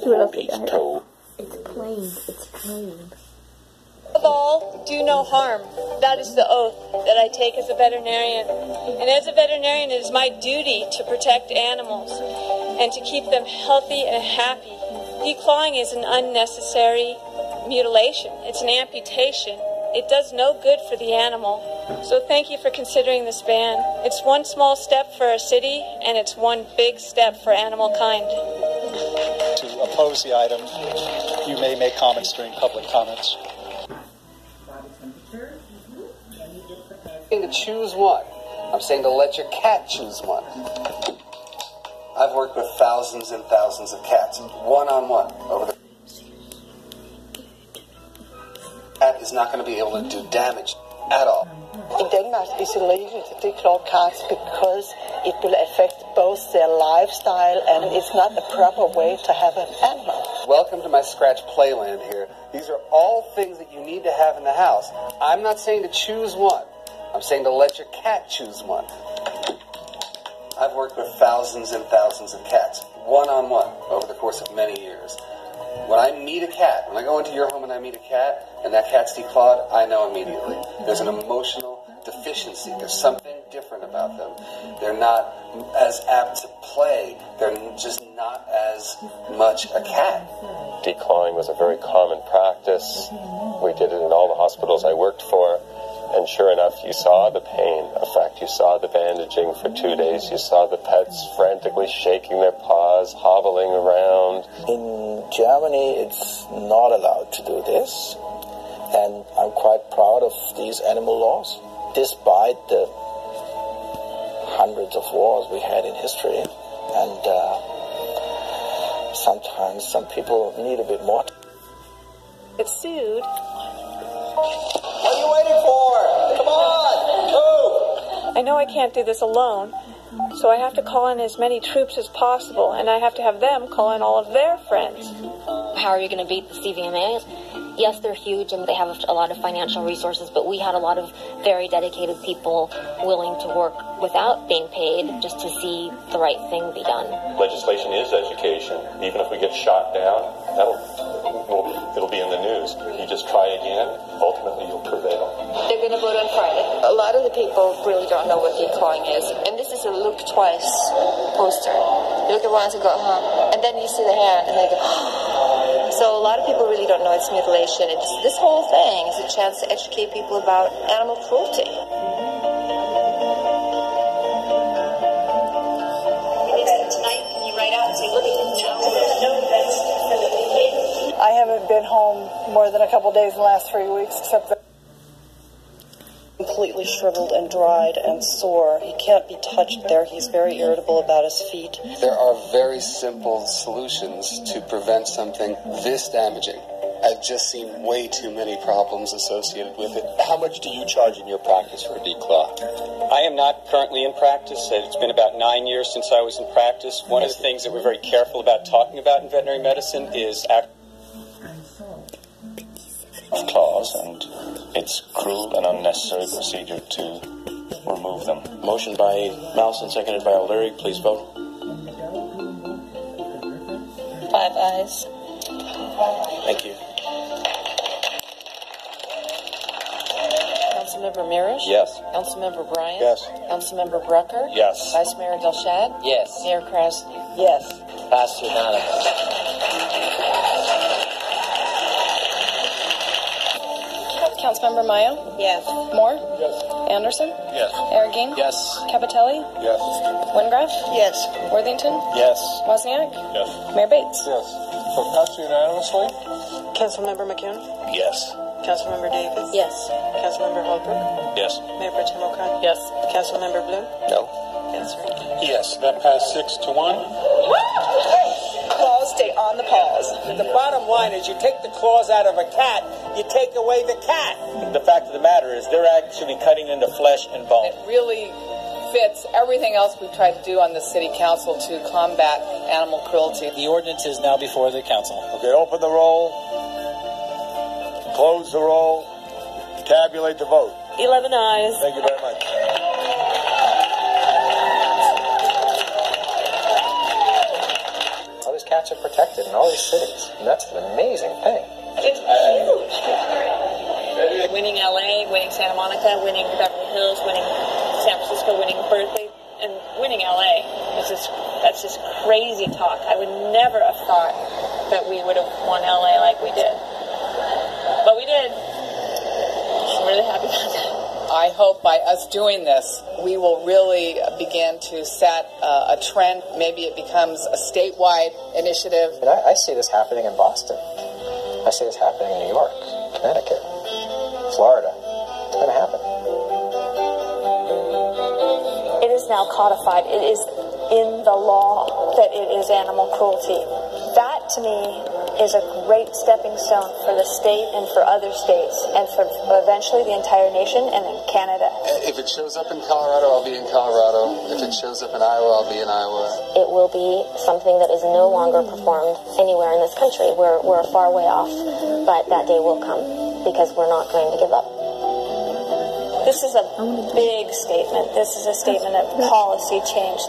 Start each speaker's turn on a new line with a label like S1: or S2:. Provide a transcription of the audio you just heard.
S1: It's plain.
S2: Of all, do no harm. That is the oath that I take as a veterinarian. And as a veterinarian, it is my duty to protect animals and to keep them healthy and happy. Declawing is an unnecessary mutilation. It's an amputation. It does no good for the animal. So thank you for considering this ban. It's one small step for our city, and it's one big step for animal kind.
S3: To oppose the item, you may make comments during public comments.
S4: To choose one. I'm saying to let your cat choose one. I've worked with thousands and thousands of cats, one-on-one, over the cat is not going to be able to do damage at all.
S5: In Denmark, it's illegal to declaw cats because it will affect both their lifestyle and it's not the proper way to have an animal.
S4: Welcome to my scratch playland here. These are all things that you need to have in the house. I'm not saying to choose one. I'm saying to let your cat choose one. I've worked with thousands and thousands of cats, one-on-one, over the course of many years. When I meet a cat, when I go into your home and I meet a cat, and that cat's declawed, I know immediately. There's an emotional deficiency. There's something different about them. They're not as apt to play. They're just not as much a cat.
S6: Declawing was a very common practice. We did it in all the hospitals I worked for. And sure enough, you saw the pain effect. You saw the bandaging for 2 days. You saw the pets frantically shaking their paws, hobbling around.
S7: In Germany, it's not allowed to do this. And I'm quite proud of these animal laws, despite the hundreds of wars we had in history. And sometimes some people need a bit more.
S2: It's sued.
S7: What are you waiting for? Come on, move!
S2: I know I can't do this alone, so I have to call in as many troops as possible, and I have to have them call in all of their friends.
S1: How are you going to beat the CVMAs? Yes, they're huge and they have a lot of financial resources, but we had a lot of very dedicated people willing to work without being paid just to see the right thing be done.
S6: Legislation is education. Even if we get shot down, it'll be in the news. You just try again, ultimately you'll prevail.
S8: They're going to vote on Friday. A lot of the people really don't know what declawing is, and this is a look twice poster. You look at once and go, and then you see the hand and they go, So a lot of people really don't know it's mutilation. This whole thing is a chance to educate people about animal cruelty.
S2: Tonight, can you write out and say, look at this now?
S5: I haven't been home more than a couple days in the last 3 weeks, except that completely shriveled and dried and sore. He can't be touched there. He's very irritable about his feet.
S4: There are very simple solutions to prevent something this damaging. I've just seen way too many problems associated with it.
S3: How much do you charge in your practice for a declaw?
S9: I am not currently in practice. It's been about 9 years since I was in practice. One of the things that we're very careful about talking about in veterinary medicine is
S6: of claws, and it's cruel and unnecessary procedure to remove them.
S7: Motion by Mouse and seconded by O'Leary. Please vote.
S5: 5 ayes.
S7: Thank you.
S8: Councilmember Mirisch?
S6: Yes.
S8: Councilmember Bryant?
S3: Yes.
S8: Councilmember Brucker?
S6: Yes.
S8: Vice Mayor Delshad?
S9: yes.
S8: Mayor Krasny?
S5: Yes.
S9: Passed unanimous.
S8: Councilmember Mayo?
S5: Yes.
S8: Moore?
S3: Yes.
S8: Anderson?
S3: Yes.
S8: Arreguín?
S3: Yes.
S8: Capitelli?
S3: Yes.
S8: Wingraf?
S5: Yes.
S8: Worthington?
S3: Yes.
S8: Wozniak?
S3: Yes.
S8: Mayor Bates?
S3: Yes. So passed unanimously?
S5: Councilmember McCune?
S3: Yes.
S5: Councilmember Davis?
S8: Yes.
S5: Councilmember Holbrook?
S3: Yes.
S5: Mayor Pro Tem O'Connor?
S8: Yes.
S5: Councilmember Bloom?
S7: No.
S5: Yes, right.
S3: Yes. That passed 6-1.
S10: Claws stay on the paws. The bottom line is you take the claws out of a cat, you take away the cat.
S9: The fact of the matter is they're actually cutting into flesh and bone.
S8: It really fits everything else we've tried to do on the city council to combat animal cruelty.
S9: The ordinance is now before the council.
S3: Okay, open the roll. Close the roll. Tabulate the vote.
S5: 11 ayes.
S3: Thank you very much.
S4: I was
S11: cats are protected in all these cities. And that's an amazing thing.
S2: It's huge. Winning LA, winning Santa Monica, winning Beverly Hills, winning San Francisco, winning Berkeley, and winning LA. That's just crazy talk. I would never have thought that we would have won LA like we did. But we did. I'm really happy about that.
S12: I hope by us doing this, we will really begin to set a trend. Maybe it becomes a statewide initiative.
S11: And I see this happening in Boston. I see this happening in New York, Connecticut, Florida. It's going to happen.
S2: It is now codified. It is in the law that it is animal cruelty. That, to me, is a great stepping stone for the state and for other states and for eventually the entire nation and then Canada.
S4: If it shows up in Colorado, I'll be in Colorado. If it shows up in Iowa, I'll be in Iowa.
S1: It will be something that is no longer performed anywhere in this country. We're a far way off, but that day will come because we're not going to give up.
S2: This is a big statement. This is a statement of policy change.